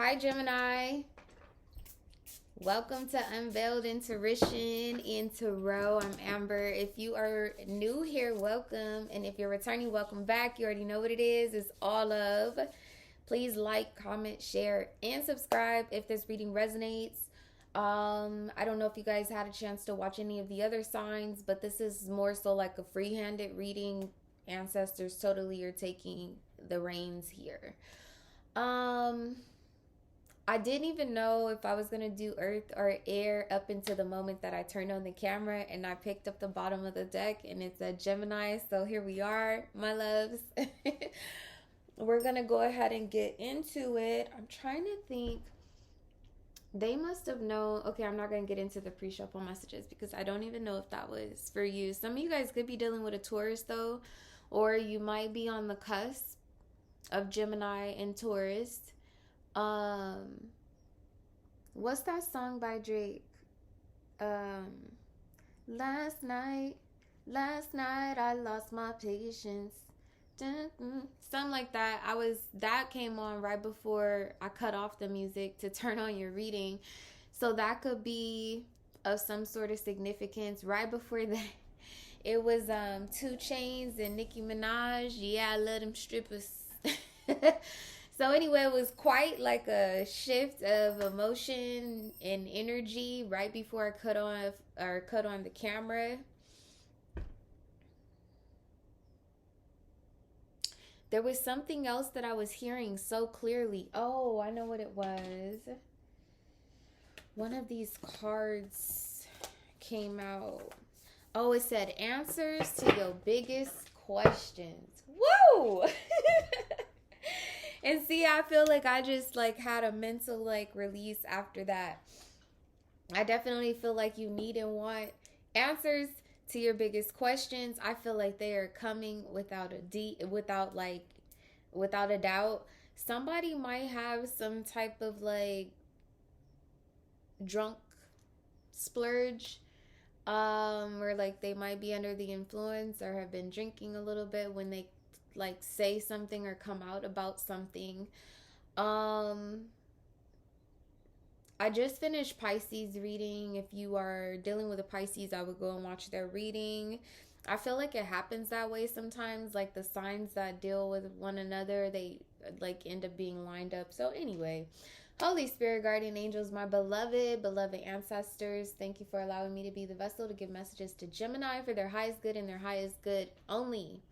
Hi, Gemini. Welcome to Unveiled Intuition in Tarot. I'm Amber. If you are new here, welcome. And if you're returning, welcome back. You already know what it is. It's all love. Please like, comment, share, and subscribe if this reading resonates. I don't know if you guys had a chance to watch any of the other signs, but this is more so like a free-handed reading. Ancestors totally are taking the reins here. I didn't even know if I was going to do earth or air up until the moment that I turned on the camera and I picked up the bottom of the deck and it's a Gemini. So here we are, my loves. We're going to go ahead and get into it. I'm trying to think. They must have known. Okay, I'm not going to get into the pre-shuffle messages because I don't even know if that was for you. Some of you guys could be dealing with a Taurus though, or you might be on the cusp of Gemini and Taurus. What's that song by Drake? Last night I lost my patience. Something like that. That came on right before I cut off the music to turn on your reading. So that could be of some sort of significance. Right before that, it was 2 Chainz and Nicki Minaj. Yeah, I love them strippers. So anyway, it was quite like a shift of emotion and energy right before I cut on the camera. There was something else that I was hearing so clearly. Oh, I know what it was. One of these cards came out. Oh, it said answers to your biggest questions. Woo! And see, I feel like I just had a mental release after that. I definitely feel like you need and want answers to your biggest questions. I feel like they are coming without a doubt. Somebody might have some type of drunk splurge, or they might be under the influence or have been drinking a little bit when they say something or come out about something. I just finished Pisces reading. If you are dealing with a Pisces, I would go and watch their reading. I feel like it happens that way sometimes, the signs that deal with one another, they end up being lined up. So anyway, Holy Spirit, guardian angels, my beloved ancestors, thank you for allowing me to be the vessel to give messages to Gemini for their highest good and their highest good only.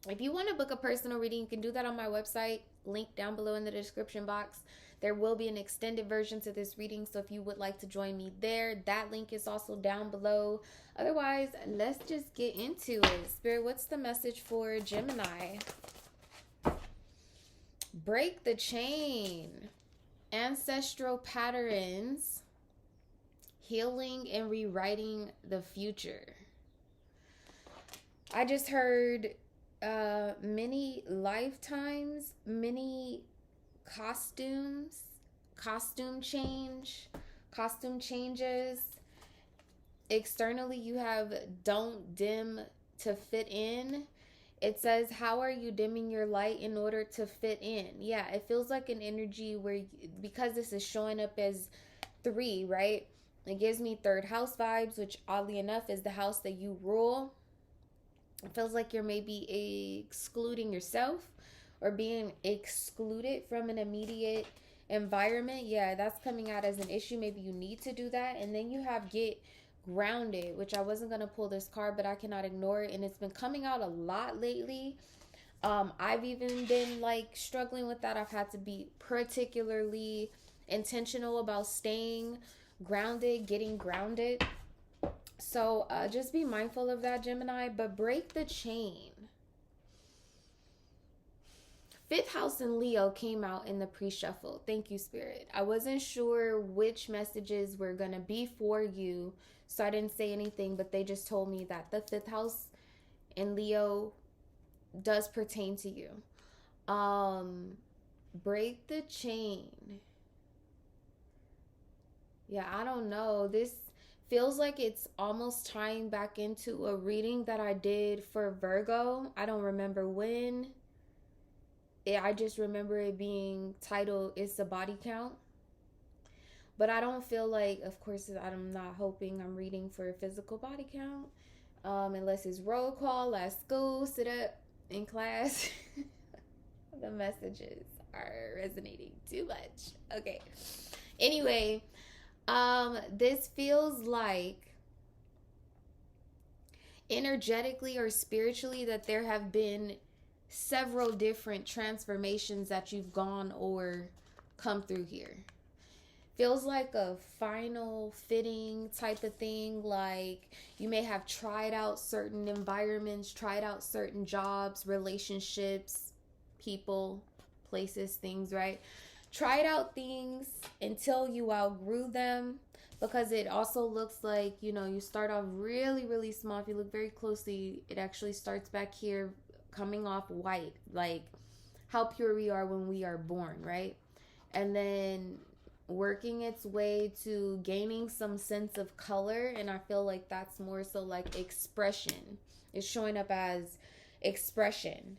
If you want to book a personal reading, you can do that on my website, link down below in the description box. There will be an extended version to this reading, so if you would like to join me there, that link is also down below. Otherwise, let's just get into it. Spirit, what's the message for Gemini? Break the chain. Ancestral patterns. Healing and rewriting the future. I just heard many lifetimes, many costumes, costume changes. Externally, you have don't dim to fit in. It says, how are you dimming your light in order to fit in? Yeah, it feels like an energy where, because this is showing up as 3, right? It gives me 3rd house vibes, which oddly enough is the house that you rule. It feels like you're maybe excluding yourself or being excluded from an immediate environment. Yeah, that's coming out as an issue. Maybe you need to do that. And then you have get grounded, which I wasn't going to pull this card, but I cannot ignore it. And it's been coming out a lot lately. I've even been struggling with that. I've had to be particularly intentional about staying grounded, getting grounded. So just be mindful of that, Gemini, but break the chain. 5th house in Leo came out in the pre-shuffle. Thank you, Spirit. I wasn't sure which messages were going to be for you, so I didn't say anything, but they just told me that the 5th house in Leo does pertain to you. Break the chain. Yeah, I don't know. This feels like it's almost tying back into a reading that I did for Virgo. I don't remember when. I just remember it being titled "It's a Body Count." But I don't feel like, of course, I'm not hoping I'm reading for a physical body count, unless it's roll call at school, sit up in class. The messages are resonating too much. Okay. Anyway, this feels like energetically or spiritually that there have been several different transformations that you've gone or come through here. Feels like a final fitting type of thing. Like you may have tried out certain environments, tried out certain jobs, relationships, people, places, things, right? Tried out things until you outgrew them, because it also looks like, you start off really, really small. If you look very closely, it actually starts back here coming off white, like how pure we are when we are born, right? And then working its way to gaining some sense of color. And I feel like that's more so like expression. It's showing up as expression,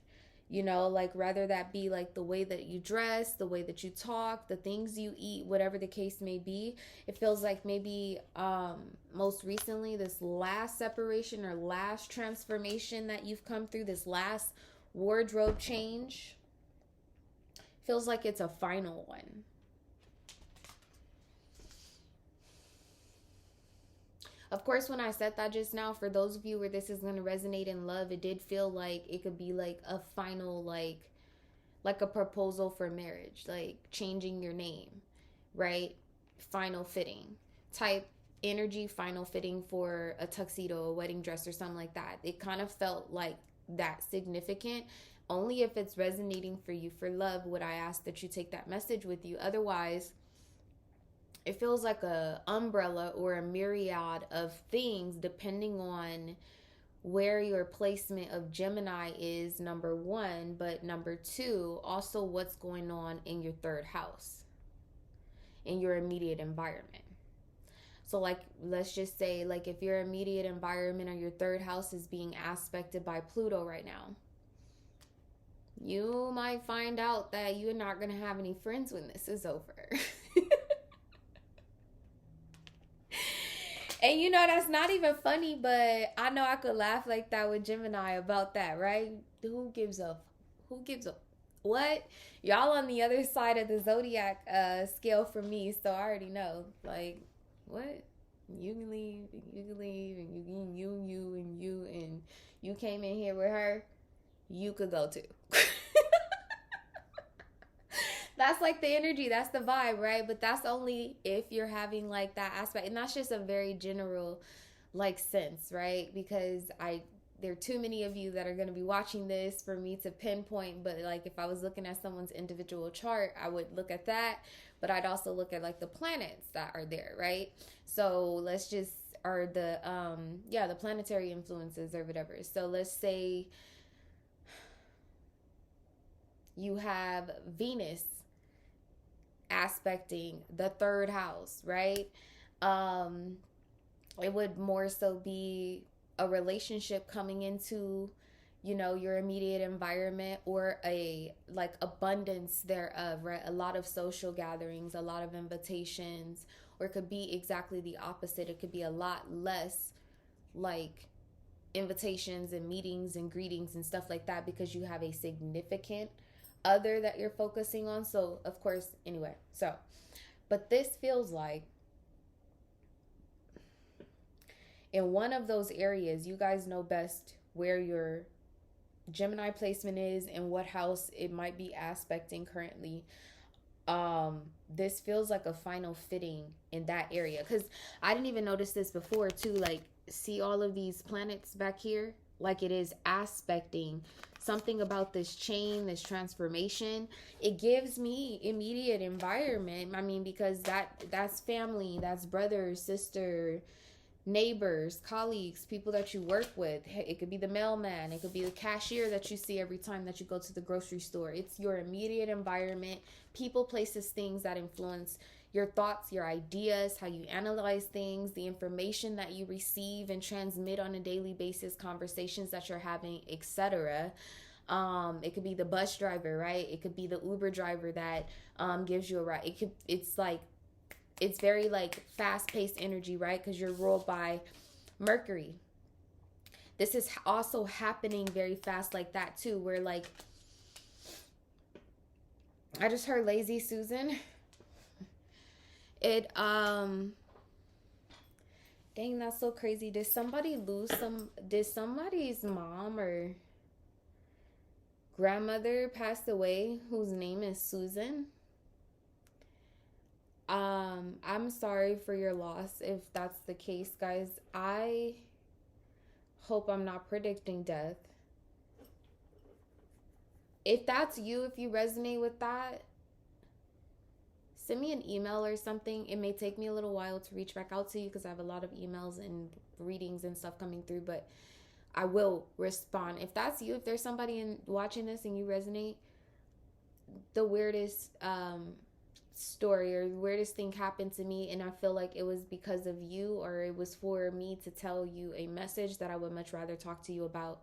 like rather that be like the way that you dress, the way that you talk, the things you eat, whatever the case may be. It feels like maybe most recently, this last separation or last transformation that you've come through, this last wardrobe change, feels like it's a final one. Of course, when I said that just now, for those of you where this is going to resonate in love, it did feel like it could be like a final, like a proposal for marriage, like changing your name, right? Final fitting type energy, final fitting for a tuxedo, a wedding dress, or something like that. It kind of felt like that significant. Only if it's resonating for you for love would I ask that you take that message with you. Otherwise, it feels like a umbrella or a myriad of things depending on where your placement of Gemini is, number one, but number two, also what's going on in your third house, in your immediate environment. So like, let's just say, like, if your immediate environment or your third house is being aspected by Pluto right now, you might find out that you're not going to have any friends when this is over. And that's not even funny, but I know I could laugh like that with Gemini about that, right? Who gives a what? Y'all on the other side of the zodiac scale from me, so I already know. Like, what? You can leave, and you can leave, and and you came in here with her, you could go too. That's like the energy, that's the vibe, right? But that's only if you're having like that aspect, and that's just a very general like sense, right? Because there are too many of you that are going to be watching this for me to pinpoint. But like, if I was looking at someone's individual chart, I would look at that, but I'd also look at like the planets that are there, right? So let's just, or the planetary influences or whatever. So let's say you have Venus aspecting the third house, right? It would more so be a relationship coming into, your immediate environment, or a like abundance thereof, right? A lot of social gatherings, a lot of invitations, or it could be exactly the opposite. It could be a lot less like invitations and meetings and greetings and stuff like that, because you have a significant other that you're focusing on. So of course, anyway, but this feels like in one of those areas, you guys know best where your Gemini placement is and what house it might be aspecting currently. This feels like a final fitting in that area, because I didn't even notice this before too. Like, see all of these planets back here, like it is aspecting something about this chain, this transformation. It gives me immediate environment. I mean, because that's family, that's brother, sister, neighbors, colleagues, people that you work with. It could be the mailman, it could be the cashier that you see every time that you go to the grocery store. It's your immediate environment, people, places, things that influence your thoughts, your ideas, how you analyze things, the information that you receive and transmit on a daily basis, conversations that you're having, etc. It could be the bus driver, right? It could be the Uber driver that gives you a ride. It's very like fast-paced energy, right? Because you're ruled by Mercury. This is also happening very fast like that too, where like I just heard lazy Susan. It dang, that's so crazy. Did somebody's mom or grandmother passed away whose name is Susan? I'm sorry for your loss if that's the case, guys. I hope I'm not predicting death. If that's you, if you resonate with that, send me an email or something. It may take me a little while to reach back out to you because I have a lot of emails and readings and stuff coming through, but I will respond. If that's you, if there's somebody watching this and you resonate, the weirdest story or the weirdest thing happened to me, and I feel like it was because of you, or it was for me to tell you a message that I would much rather talk to you about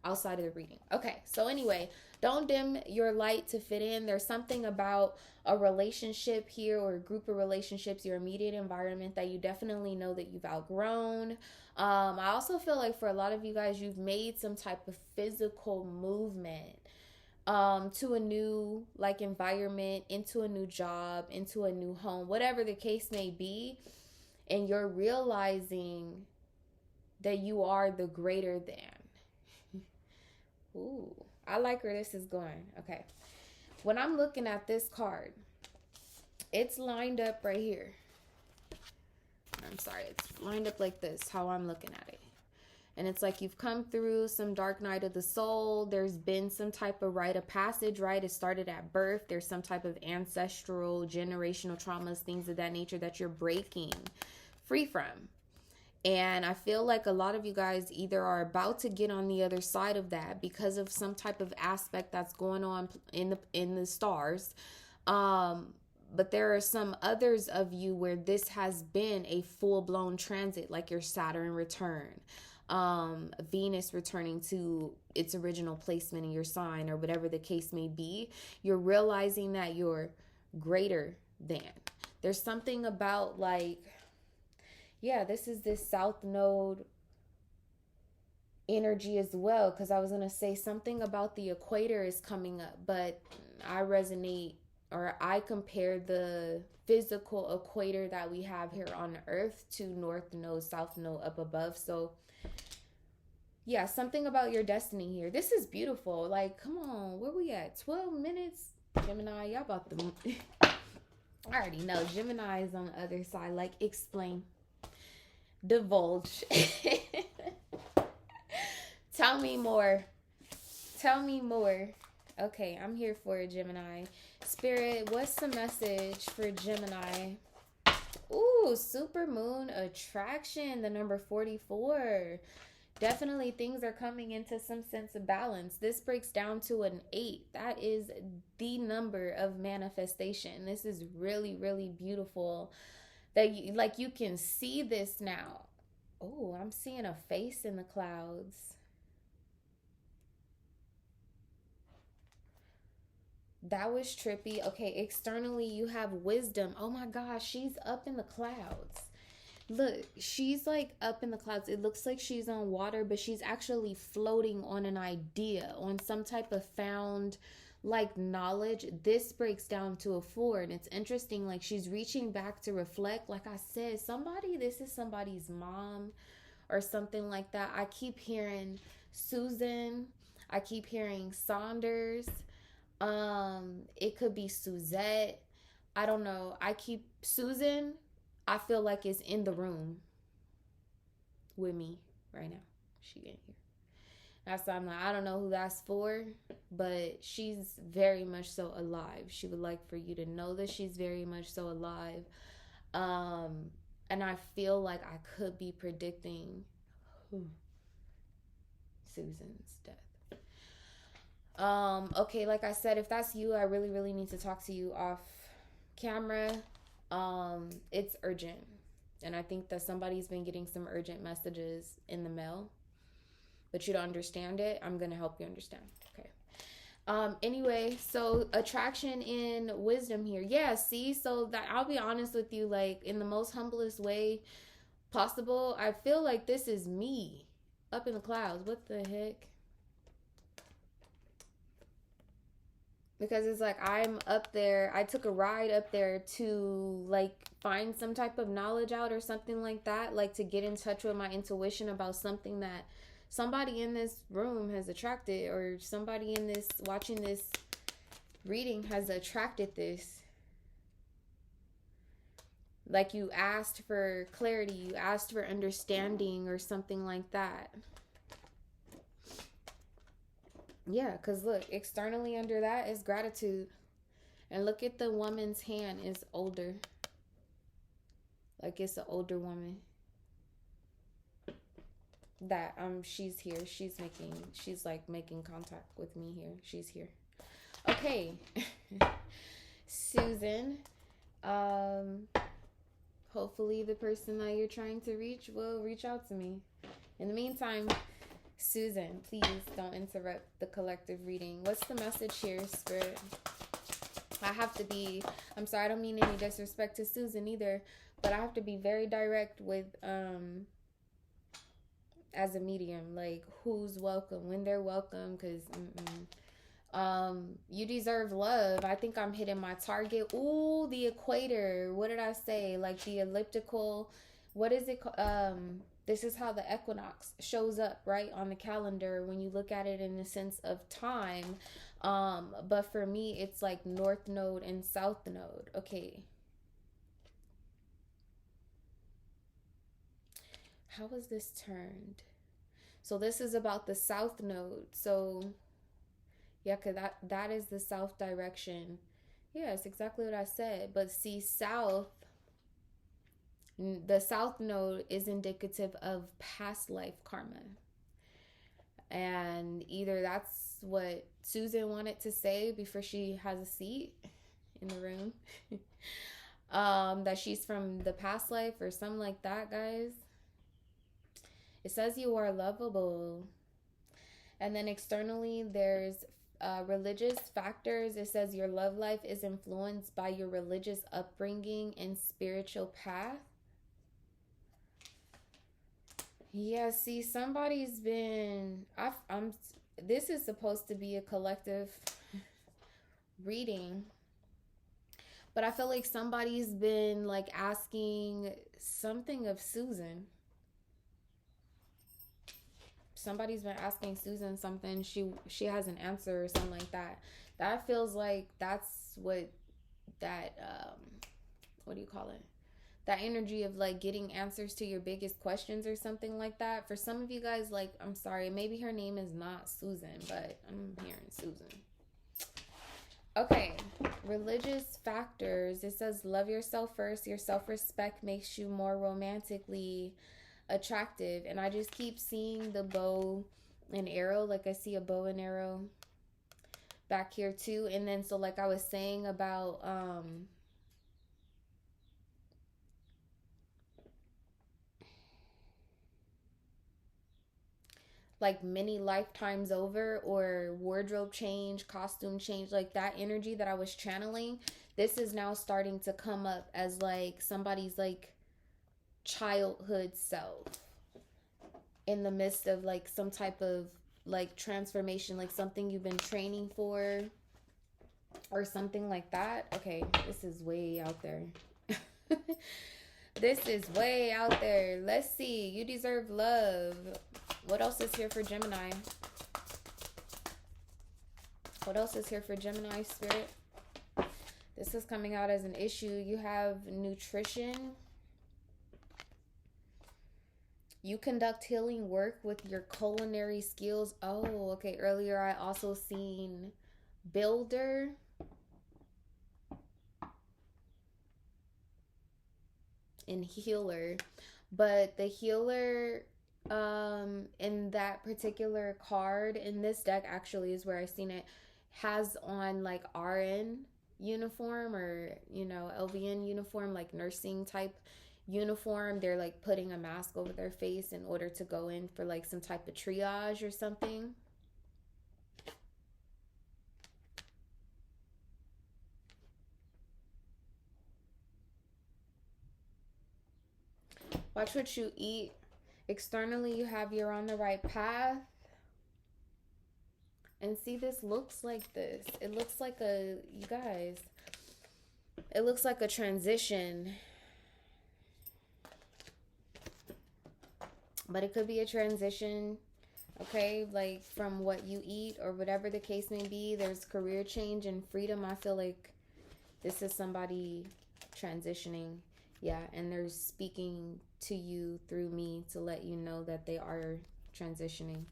outside of the reading. Okay, so anyway, don't dim your light to fit in. There's something about a relationship here or a group of relationships, your immediate environment, that you definitely know that you've outgrown. I also feel like for a lot of you guys, you've made some type of physical movement to a new like environment, into a new job, into a new home, whatever the case may be, and you're realizing that you are the greater than. Ooh, I like where this is going. Okay. When I'm looking at this card, it's lined up right here. I'm sorry, it's lined up like this, how I'm looking at it. And it's like you've come through some dark night of the soul. There's been some type of rite of passage, right? It started at birth. There's some type of ancestral, generational traumas, things of that nature that you're breaking free from. And I feel like a lot of you guys either are about to get on the other side of that because of some type of aspect that's going on in the stars. But there are some others of you where this has been a full-blown transit, like your Saturn return, Venus returning to its original placement in your sign, or whatever the case may be. You're realizing that you're greater than. There's something about like, yeah, this is this South Node energy as well, because I was going to say something about the equator is coming up, but I resonate, or I compare the physical equator that we have here on Earth to North Node, South Node up above. So yeah, something about your destiny here. This is beautiful. Like, come on, where we at? 12 minutes? Gemini, y'all about to... I already know. Gemini is on the other side. Like, explain. Divulge. Tell me more. Tell me more. Okay, I'm here for it, Gemini. Spirit, what's the message for Gemini? Ooh, super moon attraction, the number 44. Definitely things are coming into some sense of balance. This breaks down to an 8. That is the number of manifestation. This is really, really beautiful. That you, like, you can see this now. Oh, I'm seeing a face in the clouds. That was trippy. Okay, externally you have wisdom. Oh my gosh, she's up in the clouds. Look, she's like up in the clouds. It looks like she's on water, but she's actually floating on an idea, on some type of found like knowledge. This breaks down to a 4, and it's interesting, like she's reaching back to reflect. Like I said, this is somebody's mom or something like that. I keep hearing Susan, I keep hearing Saunders, it could be Suzette, I don't know. Susan, I feel like is in the room with me right now. She in here. That's why I'm like, I don't know who that's for, but she's very much so alive. She would like for you to know that she's very much so alive. And I feel like I could be predicting Susan's death. Okay, like I said, if that's you, I really, really need to talk to you off camera. It's urgent. And I think that somebody's been getting some urgent messages in the mail, but you don't understand it. I'm going to help you understand. Okay. Anyway, so attraction and wisdom here. Yeah, see, so that I'll be honest with you, like in the most humblest way possible, I feel like this is me up in the clouds. What the heck? Because it's like I'm up there. I took a ride up there to like find some type of knowledge out or something like that, like to get in touch with my intuition about something that somebody in this room has attracted, or somebody in this watching this reading has attracted this. Like you asked for clarity, you asked for understanding or something like that. Yeah, because look, externally under that is gratitude. And look at the woman's hand is older. Like it's an older woman. That she's here. She's like making contact with me here. She's here. Okay. Susan. Um Hopefully the person that you're trying to reach will reach out to me. In the meantime, Susan, please don't interrupt the collective reading. What's the message here, Spirit? I'm sorry, I don't mean any disrespect to Susan either, but I have to be very direct with, as a medium, like who's welcome, when they're welcome, because, you deserve love. I think I'm hitting my target. Ooh, the equator. What did I say? Like the elliptical, what is it? This is how the equinox shows up, right, on the calendar when you look at it in the sense of time. But for me, it's like north node and south node. Okay. How was this turned? So this is about the south node. So yeah, cause that is the south direction. Yeah, it's exactly what I said. But see, the south node is indicative of past life karma. And either that's what Susan wanted to say before she has a seat in the room. That she's from the past life or something like that, guys. It says you are lovable. And then externally, there's religious factors. It says your love life is influenced by your religious upbringing and spiritual path. Yeah, see, somebody's been. I'm. This is supposed to be a collective reading, but I feel like somebody's been like asking something of Susan. Somebody's been asking Susan something. She has an answer or something like that. That feels like that's what that what do you call it? That energy of like getting answers to your biggest questions or something like that. For some of you guys, like, I'm sorry, maybe her name is not Susan, but I'm hearing Susan. Okay, religious factors. It says love yourself first. Your self-respect makes you more romantically attractive. And I just keep seeing the bow and arrow. Like I see a bow and arrow back here too. And then so like I was saying about like many lifetimes over, or wardrobe change, costume change, like that energy that I was channeling, this is now starting to come up as like somebody's like childhood self in the midst of like some type of like transformation, like something you've been training for or something like that. Okay, this is way out there. This is way out there. Let's see. You deserve love. What else is here for Gemini? What else is here for Gemini, Spirit? This is coming out as an issue. You have nutrition. You conduct healing work with your culinary skills. Oh, okay. Earlier I also seen builder. And healer. But the healer in that particular card in this deck actually is where I seen it, has on like RN uniform, or you know, LVN uniform, like nursing type uniform. They're like putting a mask over their face in order to go in for like some type of triage or something. Watch what you eat. Externally, you have you're on the right path. And see, this looks like this. It looks like you guys, it looks like a transition. But it could be a transition, okay? Like from what you eat or whatever the case may be. There's career change and freedom. I feel like this is somebody transitioning. Yeah, and they're speaking to you through me to let you know that they are transitioning.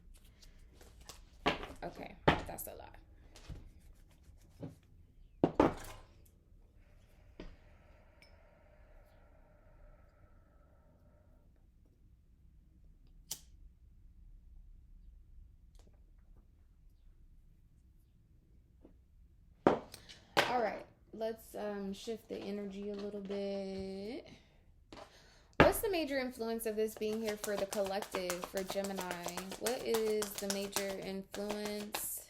Okay, that's a lot. All right, let's shift the energy a little bit. What's the major influence of this being here for the collective, for Gemini? What is the major influence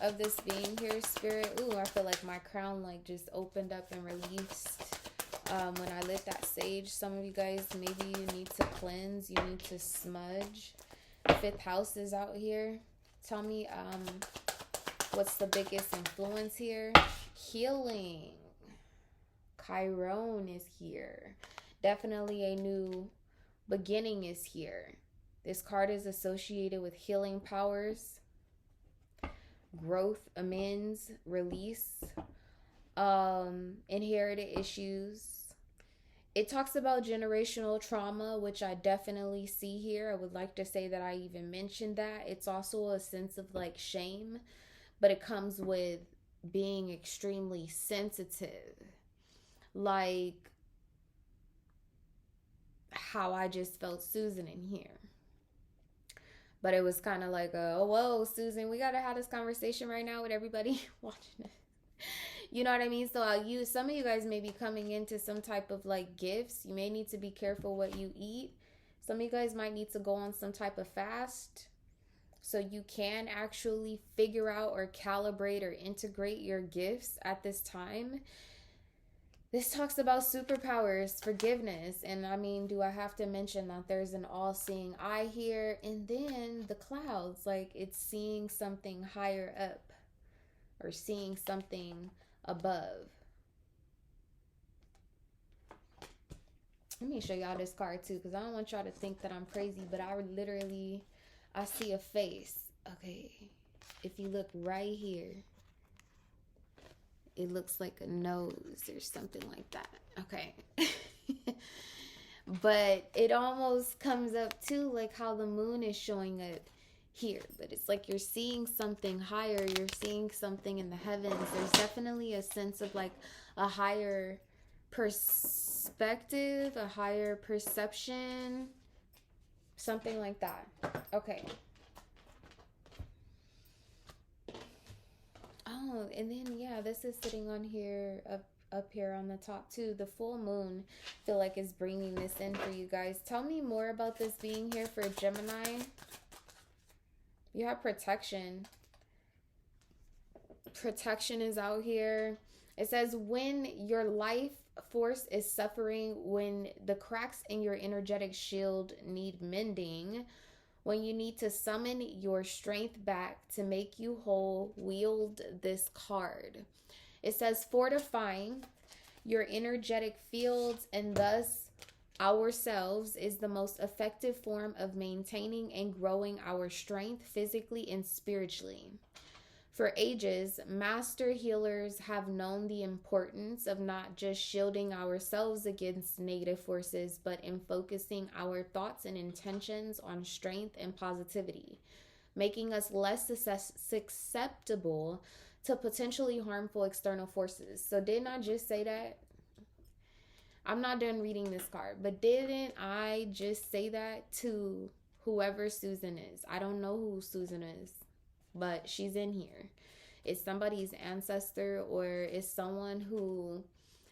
of this being here, Spirit? Ooh, I feel like my crown like just opened up and released when I lit that sage. Some of you guys, maybe you need to cleanse, you need to smudge. Fifth house is out here. Tell me what's the biggest influence here? Healing. Chiron is here. Definitely a new beginning is here. This card is associated with healing powers, growth, amends, release, inherited issues. It talks about generational trauma, which I definitely see here. I would like to say that I even mentioned that. It's also a sense of like shame, but it comes with being extremely sensitive. Like how I just felt Susan in here. But it was kind of like, oh, whoa, Susan, we got to have this conversation right now with everybody watching it. You know what I mean? So some of you guys may be coming into some type of like gifts. You may need to be careful what you eat. Some of you guys might need to go on some type of fast so you can actually figure out or calibrate or integrate your gifts at this time. This talks about superpowers, forgiveness, and I mean, do I have to mention that there's an all-seeing eye here? And then the clouds, like it's seeing something higher up or seeing something above. Let me show y'all this card too, because I don't want y'all to think that I'm crazy, but I see a face. Okay, if you look right here, it looks like a nose or something like that. Okay. But it almost comes up too like how the moon is showing up here. But it's like you're seeing something higher. You're seeing something in the heavens. There's definitely a sense of like a higher perspective, a higher perception, something like that. Okay. Oh, and then yeah, this is sitting on here up here on the top too. The full moon, I feel like is bringing this in for you guys. Tell me more about this being here for Gemini. You have protection. Protection is out here. It says when your life force is suffering, when the cracks in your energetic shield need mending, when you need to summon your strength back to make you whole, wield this card. It says fortifying your energetic fields and thus ourselves is the most effective form of maintaining and growing our strength physically and spiritually. For ages, master healers have known the importance of not just shielding ourselves against negative forces, but in focusing our thoughts and intentions on strength and positivity, making us less susceptible to potentially harmful external forces. So didn't I just say that? I'm not done reading this card, but didn't I just say that to whoever Susan is? I don't know who Susan is, but she's in here. It's somebody's ancestor, or it's someone who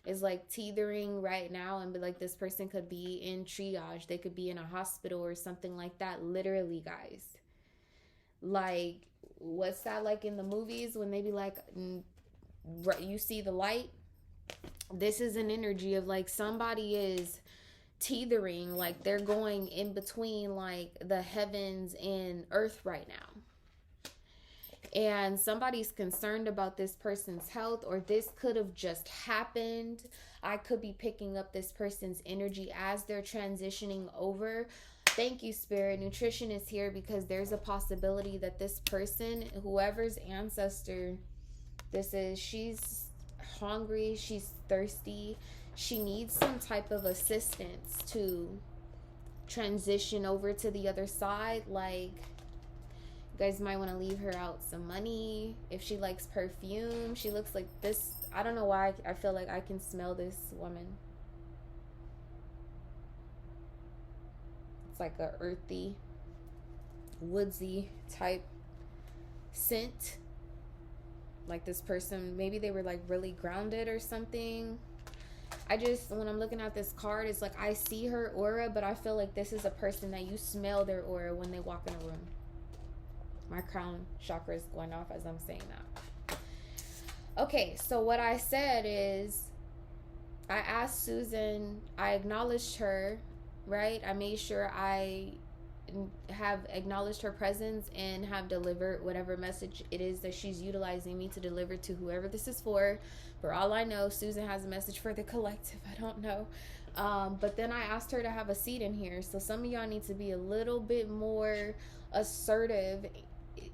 is like teetering right now, and be like, this person could be in triage. They could be in a hospital or something like that. Literally, guys. Like, what's that like in the movies when they be like, you see the light? This is an energy of like somebody is teetering, like they're going in between like the heavens and earth right now. And somebody's concerned about this person's health, or this could have just happened. I could be picking up this person's energy as they're transitioning over. Thank you, Spirit. Nutrition is here because there's a possibility that this person, whoever's ancestor this is, she's hungry, she's thirsty, she needs some type of assistance to transition over to the other side. Like, you guys might want to leave her out some money. If she likes perfume, she looks like this. I don't know why I feel like I can smell this woman. It's like a earthy, woodsy type scent. Like this person, maybe they were like really grounded or something. When I'm looking at this card, it's like I see her aura, but I feel like this is a person that you smell their aura when they walk in a room. My crown chakra is going off as I'm saying that. Okay, so what I said is, I asked Susan, I acknowledged her, right? I made sure I have acknowledged her presence and have delivered whatever message it is that she's utilizing me to deliver to whoever this is for. For all I know, Susan has a message for the collective. I don't know. But then I asked her to have a seat in here. So some of y'all need to be a little bit more assertive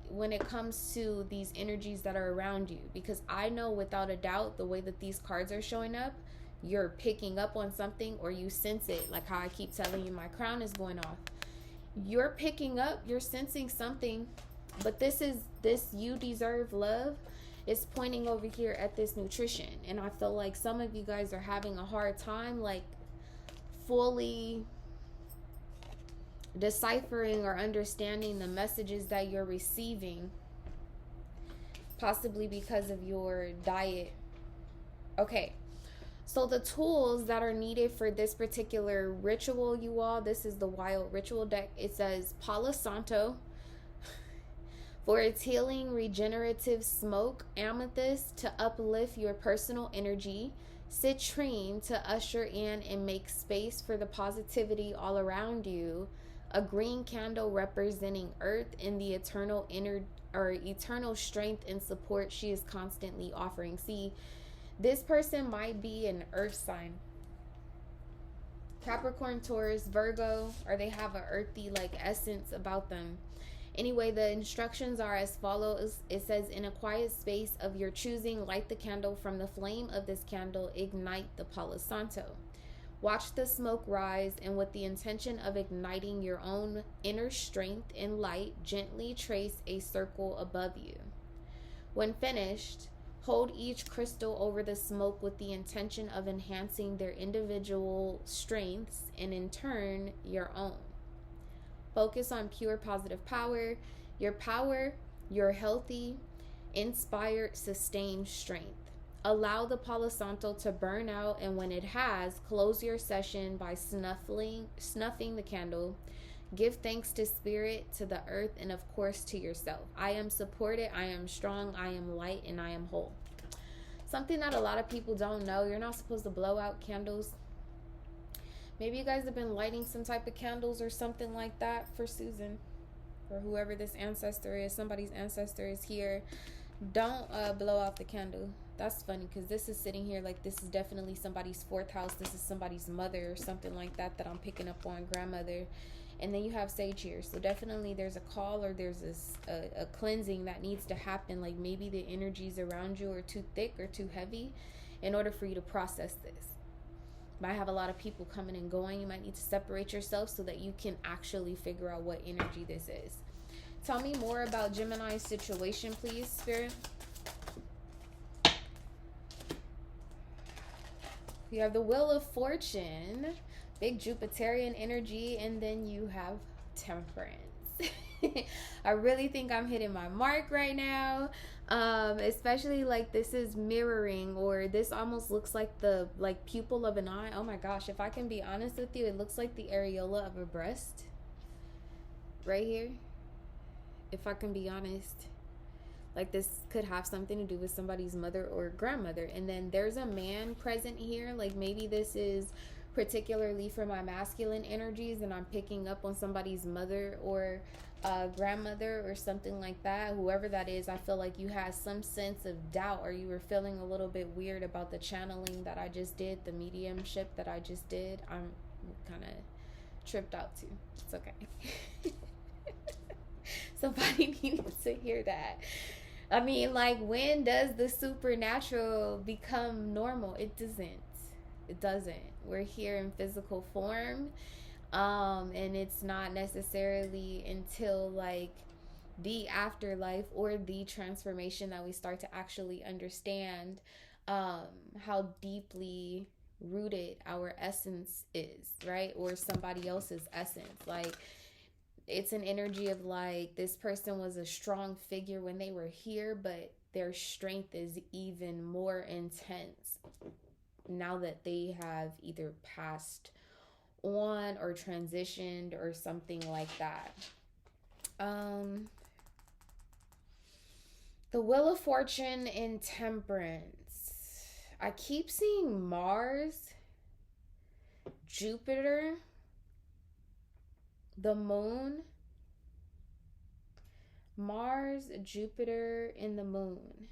when it comes to these energies that are around you, because I know without a doubt the way that these cards are showing up, you're picking up on something or you sense it. Like how I keep telling you my crown is going off. You're picking up, you're sensing something, but this you deserve love is pointing over here at this nutrition. And I feel like some of you guys are having a hard time like fully deciphering or understanding the messages that you're receiving, possibly because of your diet. Okay, so the tools that are needed for this particular ritual, you all, this is the Wild Ritual deck. It says Palo Santo for its healing, regenerative smoke, amethyst to uplift your personal energy, citrine to usher in and make space for the positivity all around you, a green candle representing earth and the eternal eternal strength and support she is constantly offering. See, this person might be an earth sign, Capricorn, Taurus, Virgo, or they have an earthy like essence about them. Anyway, the instructions are as follows. It says, in a quiet space of your choosing, light the candle. From the flame of this candle, ignite the Palo Santo. Watch the smoke rise, and with the intention of igniting your own inner strength and light, gently trace a circle above you. When finished, hold each crystal over the smoke with the intention of enhancing their individual strengths and in turn your own. Focus on pure positive power, your healthy, inspired, sustained strength. Allow the Palo Santo to burn out, and when it has, close your session by snuffing the candle. Give thanks to Spirit, to the earth, and of course to yourself. I am supported, I am strong, I am light, and I am whole. Something that a lot of people don't know, you're not supposed to blow out candles. Maybe you guys have been lighting some type of candles or something like that for Susan, or whoever this ancestor is. Somebody's ancestor is here. Don't blow out the candle. That's funny because this is sitting here like this is definitely somebody's fourth house. This is somebody's mother or something like that I'm picking up on, grandmother. And then you have sage here. So definitely there's a call or there's a cleansing that needs to happen. Like maybe the energies around you are too thick or too heavy in order for you to process this. Might have a lot of people coming and going. You might need to separate yourself so that you can actually figure out what energy this is. Tell me more about Gemini's situation, please, Spirit. You have the Wheel of Fortune, big Jupiterian energy, and then you have Temperance. I really think I'm hitting my mark right now. Especially like this is mirroring, or this almost looks like the pupil of an eye. Oh my gosh, if I can be honest with you, it looks like the areola of a breast right here. If I can be honest, like this could have something to do with somebody's mother or grandmother. And then there's a man present here. Like maybe this is particularly for my masculine energies, and I'm picking up on somebody's mother or grandmother or something like that, whoever that is, I feel like you had some sense of doubt, or you were feeling a little bit weird about the channeling that I just did, the mediumship that I just did. I'm kind of tripped out too. It's okay. Somebody needed to hear that. I mean, like, when does the supernatural become normal? It doesn't. It doesn't. We're here in physical form. And it's not necessarily until like the afterlife or the transformation that we start to actually understand how deeply rooted our essence is, right? Or somebody else's essence. Like, it's an energy of like, this person was a strong figure when they were here, but their strength is even more intense now that they have either passed on or transitioned or something like that. The Wheel of Fortune in Temperance. I keep seeing Mars, Jupiter, the moon. Mars, Jupiter, and the moon.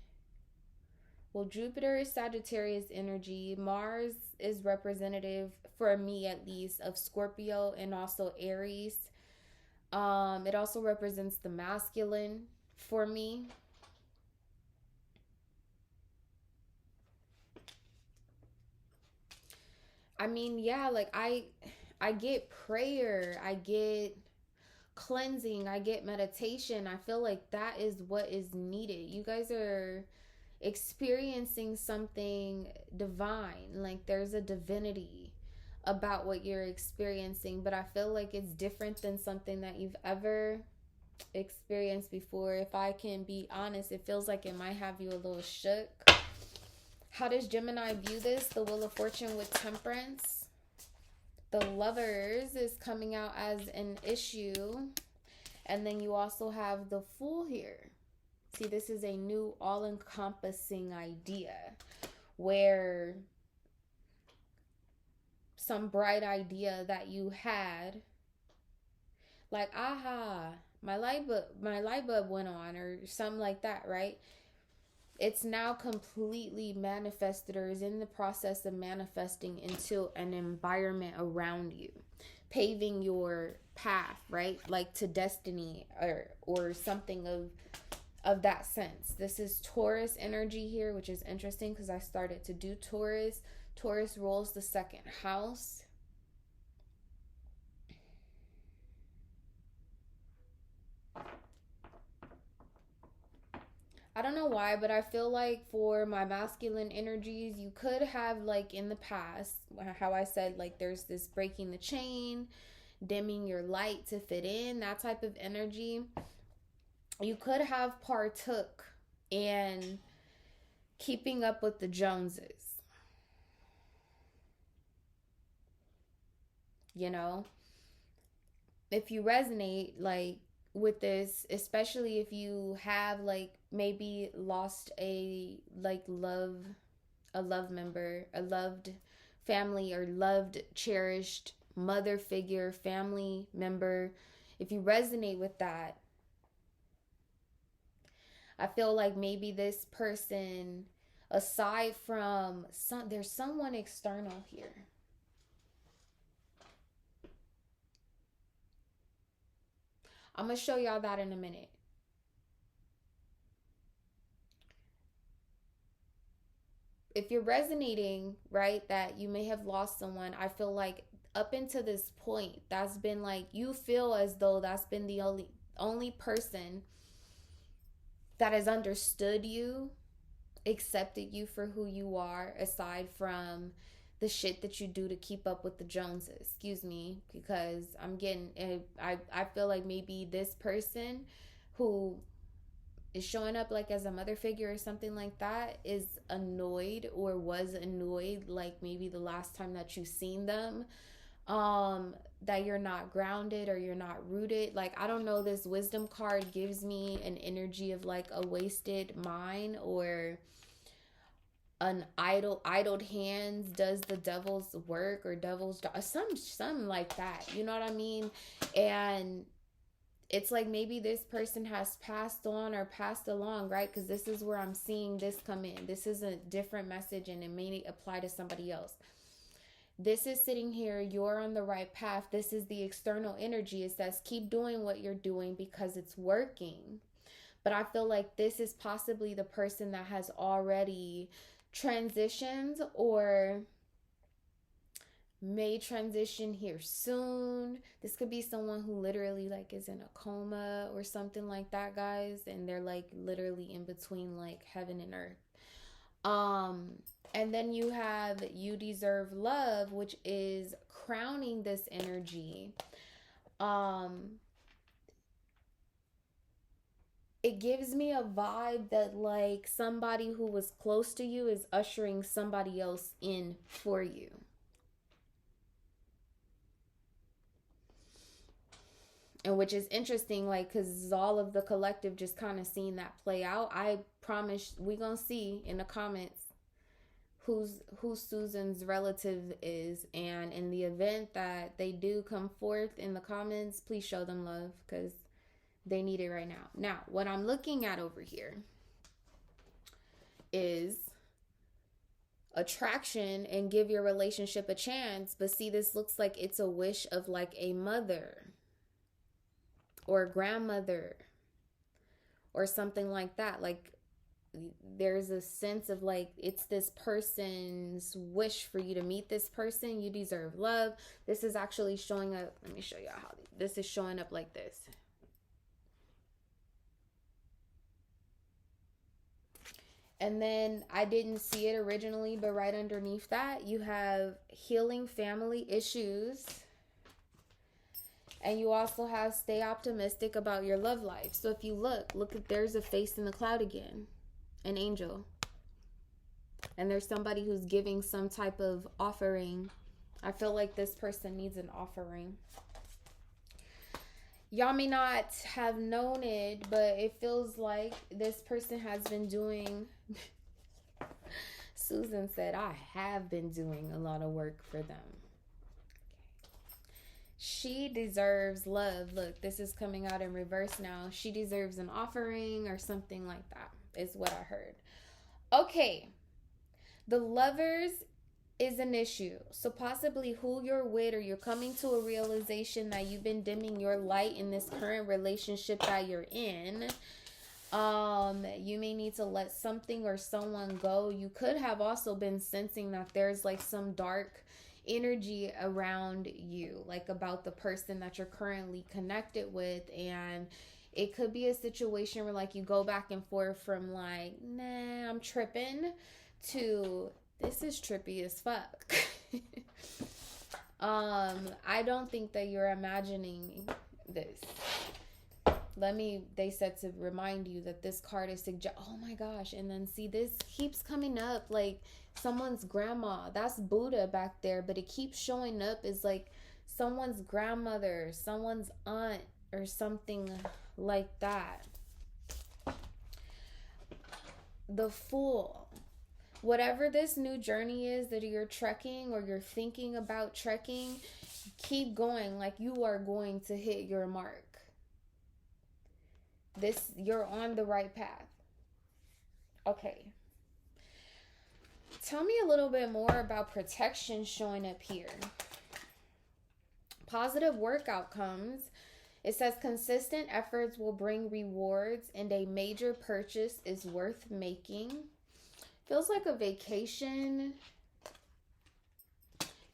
Well, Jupiter is Sagittarius energy. Mars is representative, for me at least, of Scorpio and also Aries. It also represents the masculine for me. I mean, yeah, like I get prayer, I get cleansing, I get meditation. I feel like that is what is needed. You guys are experiencing something divine. Like, there's a divinity about what you're experiencing, but I feel like it's different than something that you've ever experienced before. If I can be honest, it feels like it might have you a little shook. How does Gemini view this? The Wheel of Fortune with Temperance. The Lovers is coming out as an issue. And then you also have the Fool here. See, this is a new all-encompassing idea where some bright idea that you had, like, aha, my light bulb went on, or something like that, right? It's now completely manifested, or is in the process of manifesting into an environment around you, paving your path, right? Like to destiny, or something of that sense. This is Taurus energy here, which is interesting because I started to do Taurus. Taurus rules the second house. I don't know why, but I feel like for my masculine energies, you could have, like, in the past, how I said, like, there's this breaking the chain, dimming your light to fit in, that type of energy. You could have partook in keeping up with the Joneses. You know? If you resonate, like, with this, especially if you have, like, maybe lost a love member, a loved family, or loved, cherished mother figure, family member, if you resonate with that, I feel like maybe this person, aside from there's someone external here. I'm going to show y'all that in a minute. If you're resonating, right, that you may have lost someone, I feel like up until this point, that's been like, you feel as though that's been the only person that has understood you, accepted you for who you are, aside from the shit that you do to keep up with the Joneses. Excuse me, because I feel like maybe this person who is showing up like as a mother figure or something like that is annoyed, or was annoyed, like maybe the last time that you've seen them, that you're not grounded or you're not rooted. Like, I don't know, this wisdom card gives me an energy of like a wasted mind, or an idled hands does the devil's work, or devil's job, some like that, you know what I mean? And it's like maybe this person has passed on or passed along, right? Because this is where I'm seeing this come in. This is a different message and it may apply to somebody else. This is sitting here, you're on the right path. This is the external energy. It says keep doing what you're doing because it's working. But I feel like this is possibly the person that has already transitioned or may transition here soon. This could be someone who literally like is in a coma or something like that, guys, and they're like literally in between like heaven and earth. And then you have you deserve love, which is crowning this energy. It gives me a vibe that like somebody who was close to you is ushering somebody else in for you. And which is interesting, like, because all of the collective just kind of seeing that play out. I promise we gonna see in the comments who Susan's relative is, and in the event that they do come forth in the comments, please show them love because they need it right now. Now, what I'm looking at over here is attraction and give your relationship a chance. But see, this looks like it's a wish of like a mother or a grandmother or something like that. Like there's a sense of like it's this person's wish for you to meet this person. You deserve love. This is actually showing up. Let me show you how this is showing up like this. And then I didn't see it originally, but right underneath that, you have healing family issues. And you also have stay optimistic about your love life. So if you look at there's a face in the cloud again, an angel. And there's somebody who's giving some type of offering. I feel like this person needs an offering. Y'all may not have known it, but it feels like this person has been doing... Susan said, I have been doing a lot of work for them. She deserves love. Look, this is coming out in reverse now. She deserves an offering or something like that is what I heard. Okay. The Lovers is an issue. So possibly who you're with, or you're coming to a realization that you've been dimming your light in this current relationship that you're in. You may need to let something or someone go. You could have also been sensing that there's like some dark energy around you, like about the person that you're currently connected with. And it could be a situation where like you go back and forth from like, nah, I'm tripping, to this is trippy as fuck. I don't think that you're imagining this. They said to remind you that this card is oh my gosh. And then see, this keeps coming up like someone's grandma. That's Buddha back there, but it keeps showing up as like someone's grandmother, someone's aunt, or something like that. The Fool. Whatever this new journey is that you're trekking or you're thinking about trekking, keep going. Like you are going to hit your mark. You're on the right path. Okay. Tell me a little bit more about protection showing up here. Positive work outcomes. It says consistent efforts will bring rewards and a major purchase is worth making. Feels like a vacation.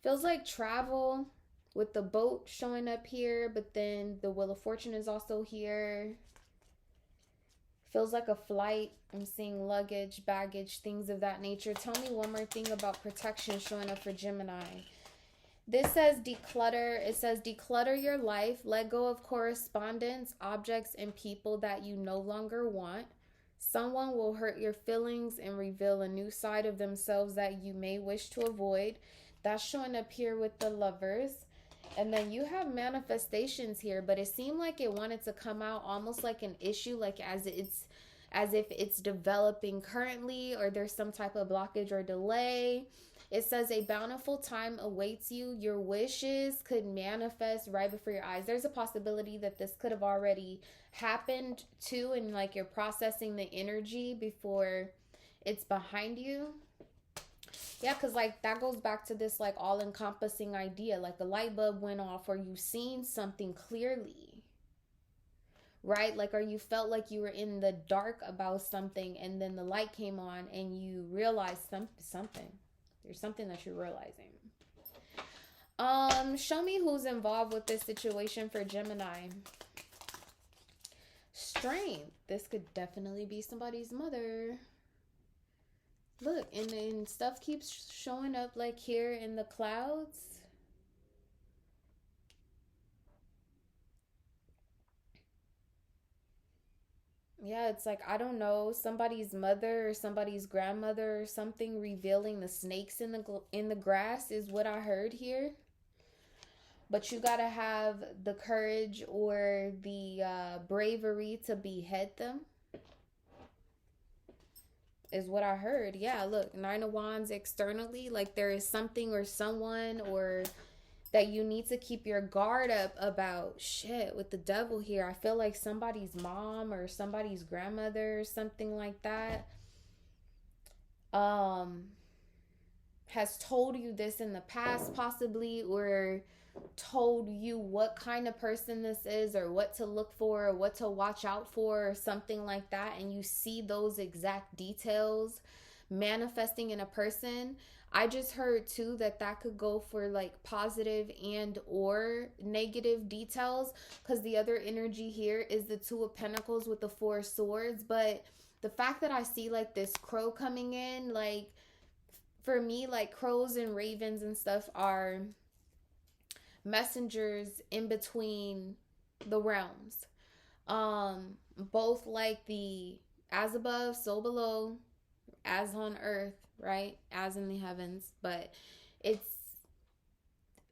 Feels like travel with the boat showing up here, but then the Wheel of Fortune is also here. Feels like a flight. I'm seeing luggage, baggage, things of that nature. Tell me one more thing about protection showing up for Gemini. This says declutter. It says declutter your life. Let go of correspondence, objects, and people that you no longer want. Someone will hurt your feelings and reveal a new side of themselves that you may wish to avoid. That's showing up here with the Lovers. And then you have manifestations here, but it seemed like it wanted to come out almost like an issue, like as it's as if it's developing currently or there's some type of blockage or delay. It says a bountiful time awaits you. Your wishes could manifest right before your eyes. There's a possibility that this could have already happened too, and like you're processing the energy before it's behind you. Yeah, because like that goes back to this like all encompassing idea. Like the light bulb went off, or you've seen something clearly, right? Like, or you felt like you were in the dark about something, and then the light came on and you realized something. There's something that you're realizing. Show me who's involved with this situation for Gemini. Strength. This could definitely be somebody's mother. Look, and stuff keeps showing up like here in the clouds. Yeah, it's like, I don't know, somebody's mother or somebody's grandmother or something revealing the snakes in the grass is what I heard here. But you gotta have the courage or the bravery to behead them, is what I heard. Yeah, look, Nine of Wands externally, like there is something or someone or that you need to keep your guard up about. Shit, with the devil here, I feel like somebody's mom or somebody's grandmother or something like that has told you this in the past possibly, or told you what kind of person this is or what to look for or what to watch out for or something like that, and you see those exact details manifesting in a person. I just heard too that that could go for like positive and or negative details, because the other energy here is the Two of Pentacles with the Four of Swords. But the fact that I see like this crow coming in, like for me, like crows and ravens and stuff are messengers in between the realms. Both like the as above, so below, as on earth, right? As in the heavens. But it's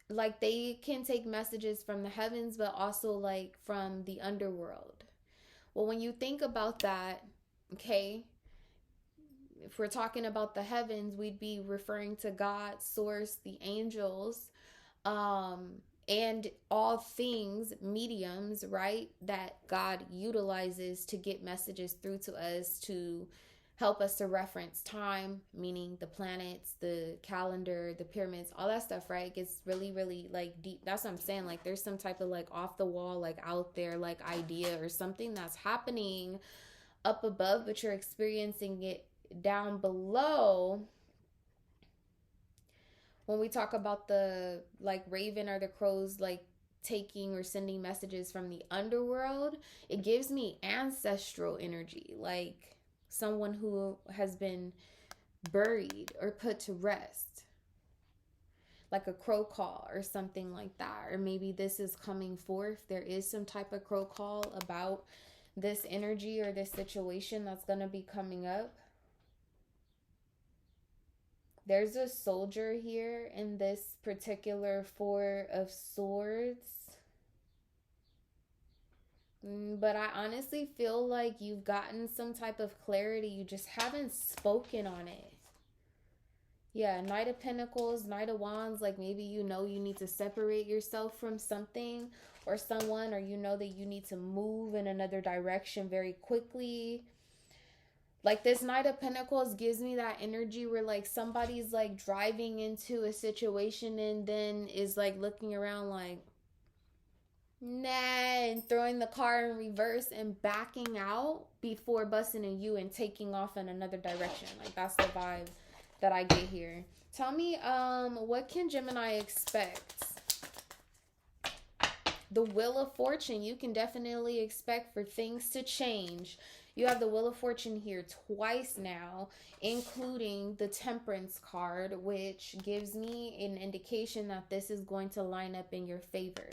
like they can take messages from the heavens, but also like from the underworld. Well, when you think about that, okay, if we're talking about the heavens, we'd be referring to God, source, the angels, and all things mediums, right, that God utilizes to get messages through to us, to help us to reference time, meaning the planets, the calendar, the pyramids, all that stuff, right? It gets really, really like deep. That's what I'm saying. Like there's some type of like off the wall, like out there, like idea or something that's happening up above, but you're experiencing it down below. When we talk about the like raven or the crows like taking or sending messages from the underworld, it gives me ancestral energy, like someone who has been buried or put to rest, like a crow call or something like that. Or maybe this is coming forth. There is some type of crow call about this energy or this situation that's going to be coming up. There's a soldier here in this particular Four of Swords. But I honestly feel like you've gotten some type of clarity. You just haven't spoken on it. Yeah, Knight of Pentacles, Knight of Wands. Like maybe you know you need to separate yourself from something or someone, or you know that you need to move in another direction very quickly. Like this Knight of Pentacles gives me that energy where like somebody's like driving into a situation and then is like looking around like, nah, and throwing the car in reverse and backing out before busting a U and taking off in another direction. Like that's the vibe that I get here. Tell me, what can Gemini expect? The Wheel of Fortune. You can definitely expect for things to change. You have the Wheel of Fortune here twice now, including the Temperance card, which gives me an indication that this is going to line up in your favor.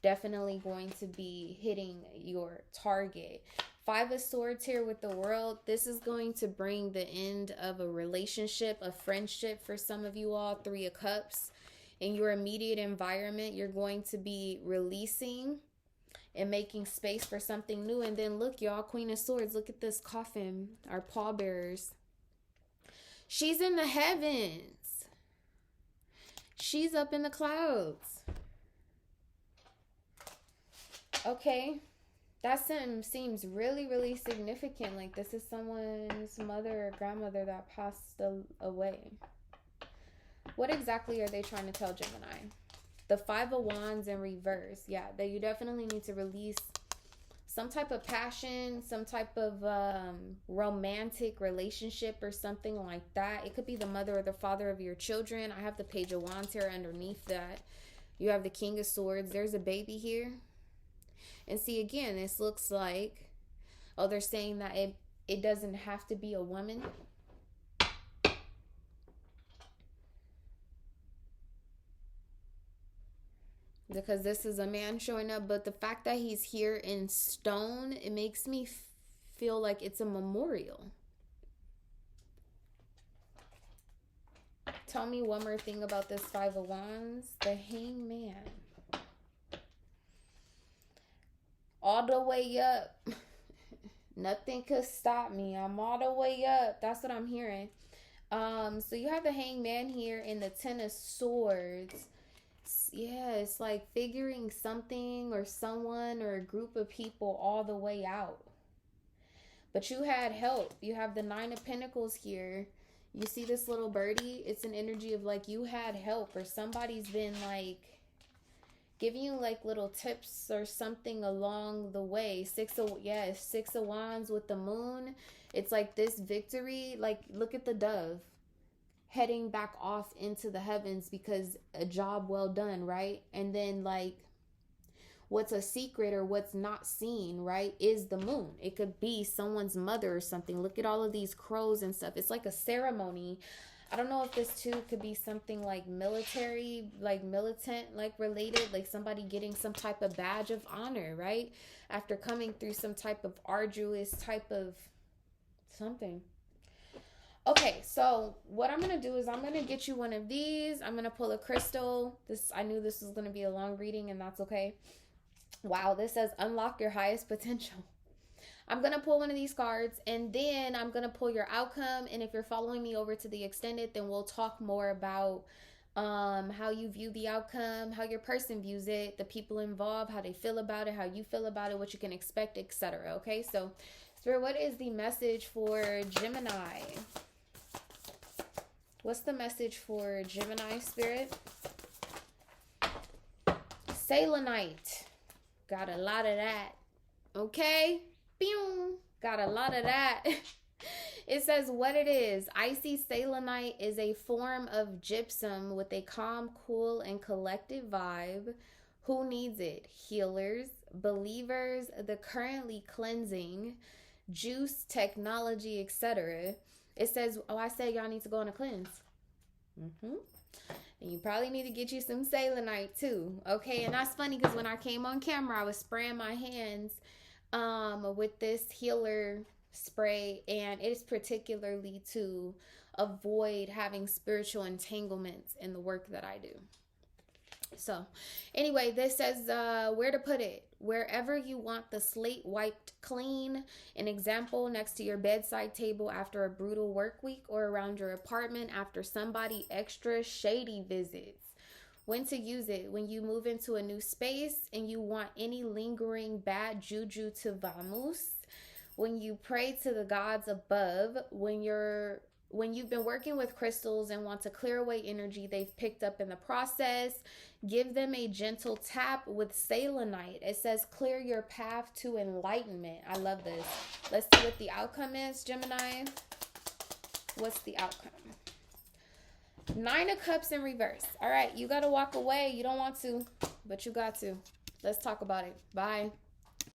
Definitely going to be hitting your target. Five of Swords here with the World. This is going to bring the end of a relationship, a friendship for some of you all. Three of Cups. In your immediate environment, you're going to be releasing and making space for something new. And then look, y'all, Queen of Swords, look at this coffin, our pallbearers. She's in the heavens. She's up in the clouds. Okay. That sentence seems really, really significant. Like this is someone's mother or grandmother that passed away. What exactly are they trying to tell Gemini? The Five of Wands in reverse. Yeah, that you definitely need to release some type of passion, some type of romantic relationship or something like that. It could be the mother or the father of your children. I have the Page of Wands here underneath that. You have the King of Swords. There's a baby here. And see, again, this looks like, oh, they're saying that it doesn't have to be a woman. Because this is a man showing up, but the fact that he's here in stone, it makes me feel like it's a memorial. Tell me one more thing about this Five of Wands. The Hangman. All the way up. Nothing could stop me. I'm all the way up. That's what I'm hearing. So you have the Hangman here in the Ten of Swords. Yeah, it's like figuring something or someone or a group of people all the way out. But you had help. You have the Nine of Pentacles here. You see this little birdie? It's an energy of like you had help, or somebody's been like giving you like little tips or something along the way. Six of Wands with the moon. It's like this victory. Like look at the dove heading back off into the heavens because a job well done, right? And then like what's a secret or what's not seen, right, is the moon. It could be someone's mother or something. Look at all of these crows and stuff. It's like a ceremony. I don't know if this too could be something like military, like militant, like related, like somebody getting some type of badge of honor, right? After coming through some type of arduous type of something. Okay, so what I'm going to do is I'm going to get you one of these. I'm going to pull a crystal. I knew this was going to be a long reading, and that's okay. Wow, this says unlock your highest potential. I'm going to pull one of these cards, and then I'm going to pull your outcome. And if you're following me over to the extended, then we'll talk more about how you view the outcome, how your person views it, the people involved, how they feel about it, how you feel about it, what you can expect, etc. Okay, so Spirit, what is the message for Gemini? What's the message for Gemini, Spirit? Selenite. Got a lot of that. Okay? Pew. Got a lot of that. It says what it is. Icy selenite is a form of gypsum with a calm, cool, and collective vibe. Who needs it? Healers, believers, the currently cleansing, juice, technology, etc. It says, oh, I said y'all need to go on a cleanse. And you probably need to get you some selenite too. Okay, and that's funny because when I came on camera, I was spraying my hands with this healer spray, and it's particularly to avoid having spiritual entanglements in the work that I do. So anyway, this says where to put it. Wherever you want the slate wiped clean. An example, next to your bedside table after a brutal work week, or around your apartment after somebody extra shady visits. When to use it: when you move into a new space and you want any lingering bad juju to vamoose. When you pray to the gods above. When you've been working with crystals and want to clear away energy they've picked up in the process. Give them a gentle tap with selenite. It says clear your path to enlightenment. I love this. Let's see what the outcome is, Gemini. What's the outcome? Nine of Cups in reverse. All right, you got to walk away. You don't want to, but you got to. Let's talk about it. Bye.